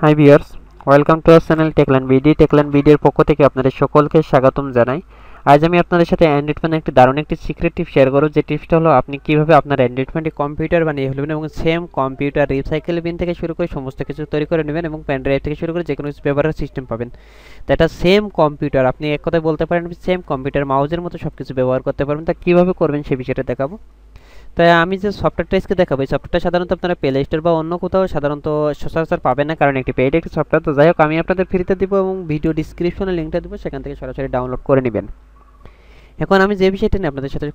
High viewers, welcome to our channel Techland বিডির পক্ষ থেকে আপনাদের সকলকে স্বাগতম জানাই। আজ আমি আপনাদের সাথে অ্যান্ড্রয়েড ফোনে একটি দারুণ একটি সিক্রেট টিপ শেয়ার করব। যে টিপসটা হলো আপনি কিভাবে আপনার অ্যান্ড্রয়েড ফোনটি কম্পিউটার বানিয়ে ফেলবেন এবং সেম কম্পিউটার রিসাইকেল বিন থেকে শুরু করে সমস্ত কিছু তৈরি করে নেবেন এবং পেন ড্রাইভ থেকে শুরু করে যে কোনো কিছু ব্যবহারের সিস্টেম পাবেন। তো এটা সেম কম্পিউটার, আপনি এক কথায় বলতে পারেন সেম কম্পিউটার মাউজের মতো সব কিছু ব্যবহার করতে পারবেন। তা কীভাবে করবেন সেই বিষয়টা দেখাবো। তাই আমি যে সফটওয়্যারটা আজকে দেখাবো, এই সফটওয়্যারটা সাধারণত আপনারা প্লে স্টোর বা অন্য কোথাও সাধারণত সচরাচর পাবেন না, কারণ একটি পেইড একটি সফটওয়্যার। তো যাই হোক, আমি আপনাদের ফ্রিতে দিব এবং ভিডিও ডিসক্রিপশনে লিঙ্কটা দেবো, সেখান থেকে সরাসরি ডাউনলোড করে নেবেন। এখন আমি যে বিষয়টা নিয়ে আপনাদের সাথে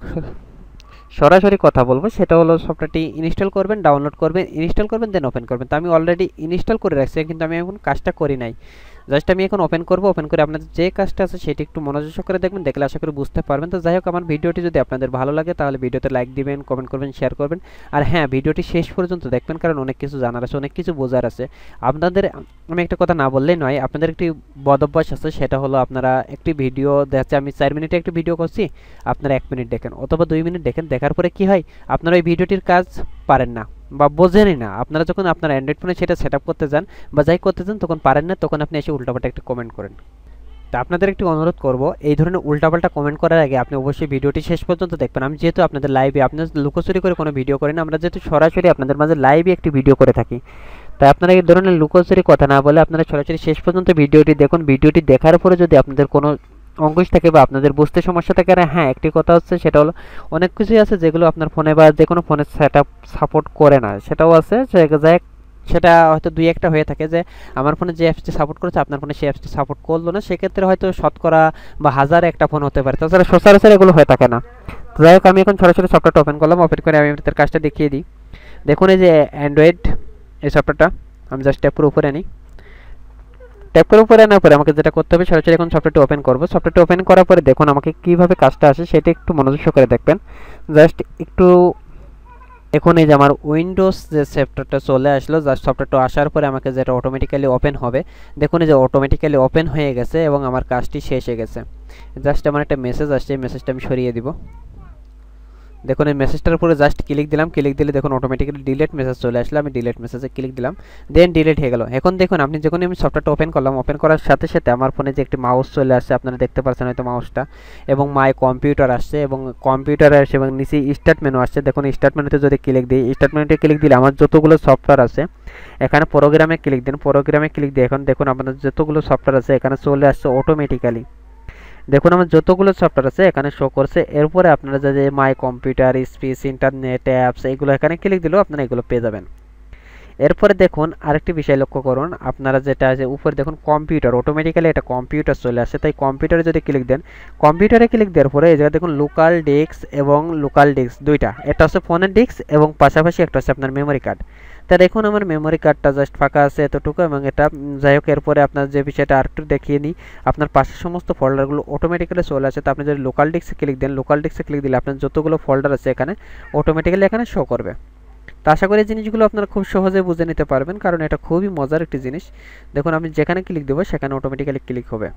সরাসরি কথা বলবো সেটা হলো সফটওয়্যারটি ইনস্টল করবেন, ডাউনলোড করবেন, ইনস্টল করবেন, দেন ওপেন করবেন। তো আমি অলরেডি ইনস্টল করে রাখছি, কিন্তু আমি এখন কাজটা করি নাই। জাস্ট আমি এখন ওপেন করব। ওপেন করে আপনাদের যে কাজটা আছে সেটি একটু মনোযোগ করে দেখবেন, দেখলে আশা করি বুঝতে পারবেন। তো যাই হোক, আমার ভিডিওটি যদি আপনাদের ভালো লাগে তাহলে ভিডিওতে লাইক দিবেন, কমেন্ট করবেন, শেয়ার করবেন। আর হ্যাঁ, ভিডিওটি শেষ পর্যন্ত দেখবেন, কারণ অনেক কিছু জানার আছে, অনেক কিছু বোঝার আছে আপনাদের। আমি একটা কথা না বললেই নয়, আপনাদের একটি বদ অভ্যাস আছে, সেটা হলো আপনারা একটি ভিডিও দেখাচ্ছে, আমি 4 মিনিটে একটি ভিডিও করছি, আপনারা 1 মিনিট দেখেন অথবা 2 মিনিট দেখেন। দেখার পরে কি হয়, আপনারা ওই ভিডিওটির কাজ পারেন না বা বোঝেনই না। আপনারা যখন আপনার অ্যান্ড্রয়েড ফোনে সেটা সেট আপ করতে যান বা যাই করতে যান, তখন পারেন না, তখন আপনি এসে উল্টাপাল্টা একটা কমেন্ট করেন। তা আপনাদের একটি অনুরোধ করব, এই ধরনের উল্টাপাল্টা কমেন্ট করার আগে আপনি অবশ্যই ভিডিওটি শেষ পর্যন্ত দেখবেন। আমি যেহেতু আপনাদের লাইভে, আপনাদের লুকোচুরি করে কোনো ভিডিও করি না, আমরা যেহেতু সরাসরি আপনাদের মাঝে লাইভে একটি ভিডিও করে থাকি, তাই আপনারা এই ধরনের লুকোচুরি কথা না বলে আপনারা সরাসরি শেষ পর্যন্ত ভিডিওটি দেখুন। ভিডিওটি দেখার পরে যদি আপনাদের কোনো অঙ্কুশ থাকে বা আপনাদের বুঝতে সমস্যা থাকে, আর হ্যাঁ, একটি কথা হচ্ছে, সেটা হলো অনেক কিছুই আছে যেগুলো আপনার ফোনে বা যে কোনো ফোনের সেট আপ সাপোর্ট করে না, সেটাও আছে। সেটা হয়তো 2-1টা হয়ে থাকে যে আমার ফোনে যে অ্যাপসটি সাপোর্ট করেছে আপনার ফোনে সেই অ্যাপসটি সাপোর্ট করলো না, সেক্ষেত্রে হয়তো শতকরা বা 1000 একটা ফোন হতে পারে, তাছাড়া সচরাচর এগুলো হয়ে থাকে না। তো যাই হোক, আমি এখন সরাসরি সফটওয়্যারটা ওপেন করলাম। ওপেন করে আমি আপনাদের কাজটা দেখিয়ে দিই। দেখুন, এই যে অ্যান্ড্রয়েড এই সফটওয়্যারটা, আমি জাস্ট ট্যাপ করে উপরে আনি। ট্যাপ করে উপরে আনার পরে আমাকে যেটা করতে হবে, সরাসরি এখন সফটওয়্যারটি ওপেন করব। সফটওয়্যারটি ওপেন করার পরে দেখুন আমাকে কীভাবে কাজটা আসে সেটা একটু মনোযোগ সহকারে দেখবেন। জাস্ট একটু এখন এই যে আমার উইন্ডোজ যে সফটওয়্যারটা চলে আসলো, জাস্ট সফটওয়্যারটা আসার পরে আমাকে যেটা অটোমেটিক্যালি ওপেন হবে, দেখুন এই যে অটোমেটিক্যালি ওপেন হয়ে গেছে এবং আমার কাজটি শেষ হয়ে গেছে। জাস্ট আমার একটা মেসেজ আসছে, এই মেসেজটা আমি সরিয়ে দিব। দেখুন এই মেসেজটার উপরে জাস্ট ক্লিক দিলাম, ক্লিক দিলে দেখুন অটোমেটিক্যালি ডিলিট মেসেজ চলে আসলো। আমি ডিলিট মেসেজে ক্লিক দিলাম, দেন ডিলিট হয়ে গেল। এখন দেখুন আপনি যখন আমি সফটওয়্যারটা ওপেন করলাম, ওপেন করার সাথে সাথে আমার ফোনে যে একটি মাউস চলে আসছে, আপনারা দেখতে পাচ্ছেন হয়তো মাউসটা, এবং মাই কম্পিউটার আসছে এবং কম্পিউটার আসছে এবং নিচে স্টার্ট মেনু আসছে। দেখুন স্টার্ট মেনুতে যদি ক্লিক দিই, স্টার্ট মেনুতে ক্লিক দিলে আমার যতগুলো সফটওয়্যার আছে এখানে প্রোগ্রামে ক্লিক দিন, প্রোগ্রামে ক্লিক দিয়ে এখন দেখুন আপনাদের যতগুলো সফটওয়্যার আছে এখানে চলে আসছে অটোমেটিক্যালি। দেখুন আমার যতগুলো সফটওয়্যার আছে এখানে শো করছে। এরপরে আপনারা যে my computer, space, internet, apps, এগুলো এখানে ক্লিক দিলেও আপনারা এগুলো পেয়ে যাবেন। এরপরে দেখুন আরেকটি বিষয় লক্ষ্য করুন, আপনারা যেটা আছে উপরে দেখুন কম্পিউটার, অটোমেটিক্যালি এটা কম্পিউটার চলে আসে। তাই কম্পিউটারে যদি ক্লিক দেন, কম্পিউটারে ক্লিক দেওয়ার পরে এই জায়গায় দেখুন লোকাল ডিস্ক এবং লোকাল ডিস্ক দুইটা, এটা হচ্ছে ফোনের ডিস্ক এবং পাশাপাশি একটা হচ্ছে আপনার মেমোরি কার্ড। তা দেখুন আমার মেমোরি কার্ডটা জাস্ট ফাঁকা আছে এতটুকু, এবং এটা যাই হোক। এরপরে আপনার যে বিষয়টা আরেকটু দেখিয়ে নিই, আপনার পাশের সমস্ত ফোল্ডারগুলো অটোমেটিক্যালি চলে আসে। তো আপনি যদি লোকাল ডিস্কে ক্লিক দেন, লোকাল ডিস্কে ক্লিক দিলে আপনার যতগুলো ফোল্ডার আছে এখানে অটোমেটিক্যালি এখানে শো করবে। তো আশা করি জিনিসগুলো আপনারা খুব সহজে বুঝে নিতে পারবেন, কারণ এটা খুবই মজার একটি জিনিস। দেখুন আমি যেখানে ক্লিক দেবো সেখানে অটোমেটিক্যালি ক্লিক হবে।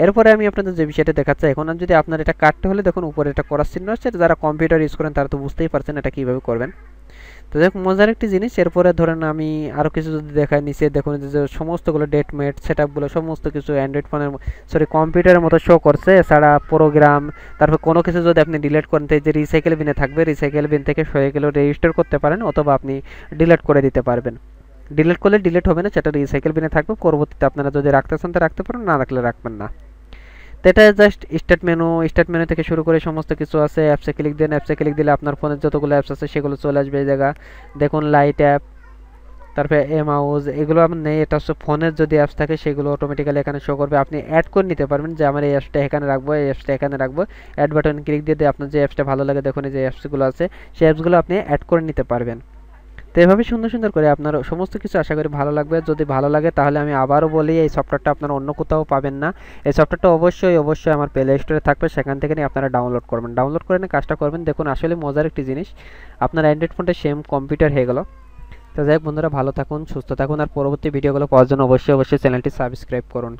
এরপরে আমি আপনাদের যে বিষয়টা দেখাচ্ছি, এখন যদি আপনার এটা কাটতে হলে দেখুন উপরে এটা করার চিহ্ন আসছে, যারা কম্পিউটার ইউজ করেন তারা তো বুঝতেই পারছেন এটা কীভাবে করবেন। তো দেখ মজার একটি জিনিস। এরপরে ধরেন আমি আরও কিছু যদি দেখাই, নিচে দেখুন যে সমস্তগুলো ডেটমেট সেটআপগুলো সমস্ত কিছু অ্যান্ড্রয়েড ফোনের কম্পিউটারের মতো শো করছে। এছাড়া প্রোগ্রাম, তারপর কোনো কিছু যদি আপনি ডিলিট করেন, তো এই যে রিসাইকেল বিনে থাকবে, রিসাইকেল বিন থেকে সরে গেলেও রেজিস্টার করতে পারেন অথবা আপনি ডিলিট করে দিতে পারবেন। ডিলিট করলে ডিলিট হবে না, সেটা রিসাইকেল বিনে থাকবে। পরবর্তীতে আপনারা যদি রাখতে চান তো রাখতে পারেন, না রাখলে রাখবেন না। তো এটা জাস্ট স্টার্ট মেনু থেকে শুরু করে সমস্ত কিছু আছে। অ্যাপসে ক্লিক দেন, অ্যাপসে ক্লিক দিলে আপনার ফোনের যতগুলো অ্যাপস আছে সেগুলো চলে আসবে এই জায়গা। দেখুন লাইট অ্যাপ, তারপরে মাউস, এগুলো আমার নেই। এটা হচ্ছে ফোনের যদি অ্যাপস থাকে সেগুলো অটোমেটিক্যালি এখানে শো করবে। আপনি অ্যাড করে নিতে পারবেন যে আমার এই অ্যাপসটা এখানে রাখবো, এই অ্যাপসটা এখানে রাখবো। অ্যাড বাটন ক্লিক দিয়ে আপনার যে অ্যাপসটা ভালো লাগে, দেখুন এই যে অ্যাপসগুলো আছে সেই অ্যাপসগুলো আপনি অ্যাড করে নিতে পারবেন। তো এভাবে সুন্দর সুন্দর করে আপনার সমস্ত কিছু আশা করি ভালো লাগবে। যদি ভালো লাগে তাহলে আমি আবারও বলি, এই সফটওয়্যারটা আপনারা অন্য কোথাও পাবেন না। এই সফটওয়্যারটা অবশ্যই আমার প্লে স্টোরে থাকবে, সেখান থেকে নিয়ে আপনারা ডাউনলোড করবেন। ডাউনলোড করে নিয়ে কাজটা করবেন। দেখুন আসলে মজার একটি জিনিস, আপনার অ্যান্ড্রয়েড ফোনটা সেম কম্পিউটার হয়ে গেল। তো যাই হোক বন্ধুরা, ভালো থাকুন, সুস্থ থাকুন, আর পরবর্তী ভিডিওগুলো পাওয়ার জন্য অবশ্যই চ্যানেলটি সাবস্ক্রাইব করুন।